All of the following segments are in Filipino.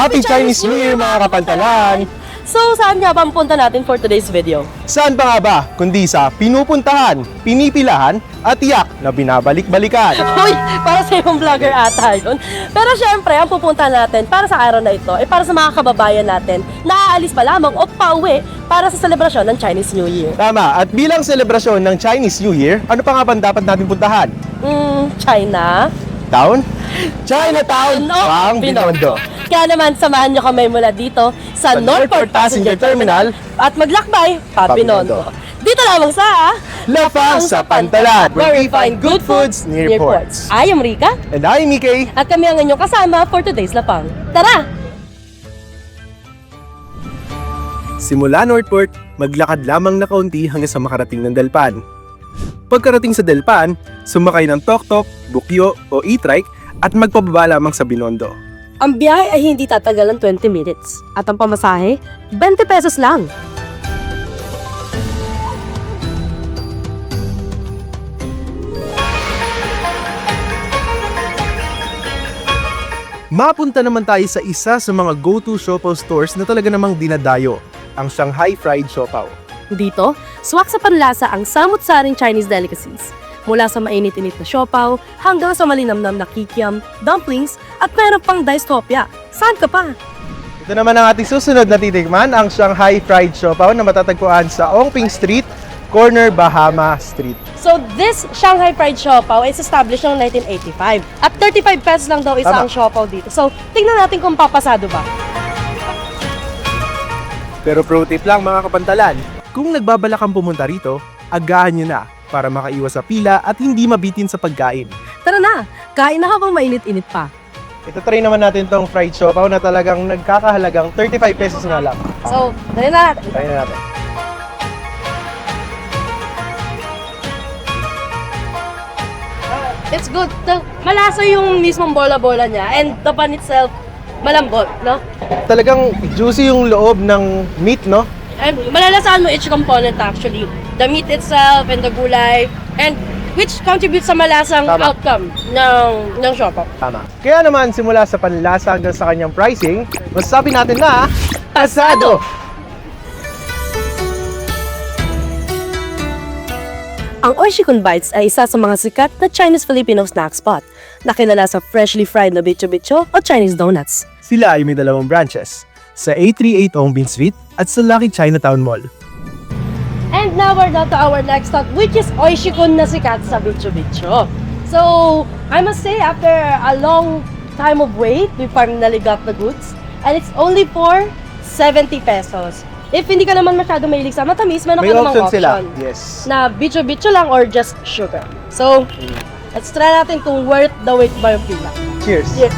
Happy Chinese New Year mga kapantalan! So, saan nga ba ang punta natin for today's video? Saan pa nga ba kundi sa pinupuntahan, pinipilahan at tiyak na binabalik-balikan? Uy, para sa ibang vlogger ata yun. Pero syempre, ang pupunta natin para sa araw na ito ay para sa mga kababayan natin na aalis pa lamang o pauwi para sa selebrasyon ng Chinese New Year. Tama, at bilang selebrasyon ng Chinese New Year, ano pa nga ba dapat natin puntahan? China? Town? Chinatown ang Binondo. Kaya naman, samahan nyo kami mula dito sa Northport Passenger Terminal at maglakbay pa Binondo. Dito lamang sa Lafang sa Pantalan, where we find good foods near ports. I am Rika And I'm Mikey. at kami ang inyong kasama for today's Lapang. Tara! Simula Northport, maglakad lamang na kaunti hanggang sa makarating ng Delpan. Pagkarating sa Delpan, sumakay ng tok-tok, bukyo o e-trike at magpababa lamang sa Binondo. Ang biyahe ay hindi tatagal ng 20 minutes at ang pamasahe, 20 pesos lang. Mapunta naman tayo sa isa sa mga go-to siopaw stores na talaga namang dinadayo, ang Shanghai Fried Siopaw. Dito, swak sa panlasa ang samut-saring Chinese delicacies. Mula sa mainit-init na siopaw hanggang sa malinamnam na kikiam, dumplings at meron pang diced hopya. Saan ka pa? Ito naman ang ating susunod na titikman, ang Shanghai Fried Siopaw na matatagpuan sa Ongping Street, corner Bahama Street. So this Shanghai Fried Siopaw is established noong 1985. At 35 pesos lang daw isang siopaw dito. So tingnan natin kung papasado ba. Pero pro tip lang mga kapantalan, kung nagbabalak kang pumunta rito, agahan nyo na para makaiwas sa pila at hindi mabitin sa pagkain. Tara na, kain na habang mainit-init pa. Ito try naman natin tong fried siopaw na talagang nagkakahalagang 35 pesos na lang. So, dali na. Try na natin. It's good. Malasa yung mismong bola-bola niya and the pan itself, malambot, no? Talagang juicy yung loob ng meat, no? And malalasahan mo each component actually. The meat itself and the gulay and which contributes sa malasang Tama. outcome ng siopaw. Tama. Kaya naman simula sa panlasa hanggang sa kanyang pricing, masasabi natin na pasado! Ang Oishikun Bites ay isa sa mga sikat na Chinese-Filipino snack spot na kilala sa freshly fried na bicho-bicho o Chinese donuts. Sila ay may dalawang branches, sa 838 Ongping Street at sa Lucky Chinatown Mall. And now we're down to our next stop, which is Oishikun na sikat sa bicho-bicho. So, I must say, after a long time of wait, we finally got the goods. And it's only for 70 pesos. If hindi ka naman masyado mahilig sa matamis, meron May ka namang option sila. option. Yes. Na bicho-bicho lang or just sugar. So, let's try natin kung worth the wait ba yung pila. Cheers! Yes.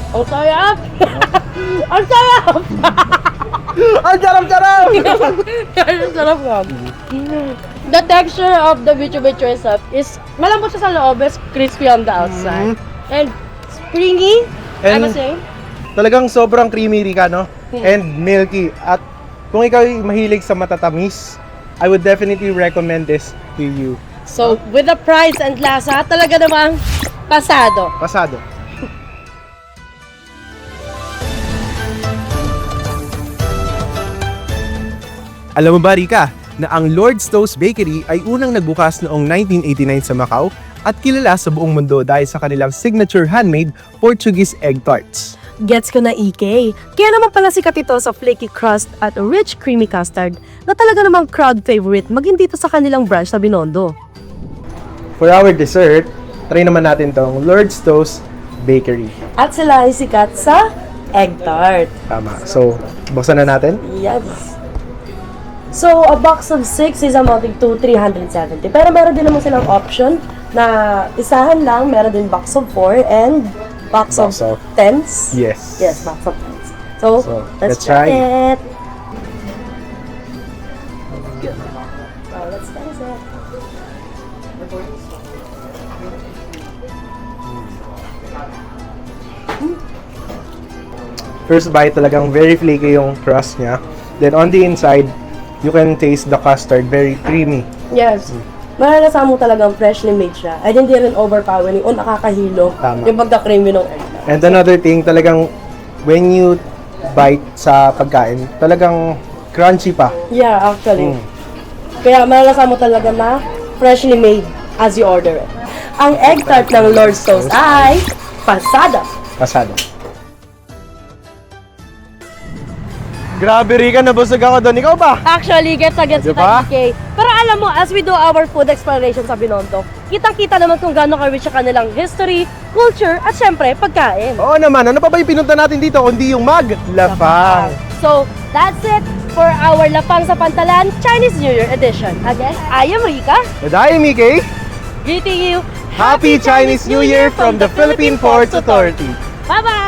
Ang sarap! Ang sarap! Ang sarap-sarap! Ang sarap nga. The texture of the bicho-bicho itself is malambot siya sa loob, is crispy on the outside. And springy, I And must say. Talagang sobrang creamy Rika, no? And milky. At kung ikaw ay mahilig sa matatamis, I would definitely recommend this to you. So, with the price and lasa, talaga namang pasado. Pasado. Alam mo ba, Rika, na ang Lord's Toast Bakery ay unang nagbukas noong 1989 sa Macau at kilala sa buong mundo dahil sa kanilang signature handmade Portuguese egg tarts. Gets ko na, EK. Kaya naman pala sikat ito sa flaky crust at rich creamy custard na talaga namang crowd favorite maging dito sa kanilang branch sa Binondo. For our dessert, try naman natin tong Lord's Toast Bakery. At sila ay sikat sa egg tart. Tama. So, buksan na natin. Yes. So, a box of 6 is amounting to 370. Pero meron din naman silang option na isahan lang. Meron din box of 4 and box of 10s. Yes. Yes, box of 10s. So let's try. try it. Good. So, let's taste it. First bite, talagang very flaky yung crust niya. Then on the inside, you can taste the custard, very creamy. Yes. Maralasa mo talagang freshly made siya. At hindi rin overpowering o nakakahilo Tama. yung pagka-creamy ng egg. And another thing, talagang when you bite sa pagkain, talagang crunchy pa. Yeah, actually. Mm. Kaya maralasa mo talaga na freshly made as you order it. Ang egg tart ng Lord's Toast ay pasada. Pasado. Grabe, Rika, nabusog ako doon. Ikaw ba? Actually, gets na gets Di kita, ba? DK. Pero alam mo, as we do our food exploration sa Binondo, kitang-kita naman kung gaano ka-rich sa kanilang history, culture, at syempre, pagkain. Oo naman, ano pa ba yung pinunta natin dito kundi yung maglapang? So, that's it for our Lapang sa Pantalan Chinese New Year edition. Again, I am Rika, And I am Mickey. greeting you Happy Chinese New Year from the Philippine Ports Authority. Bye-bye!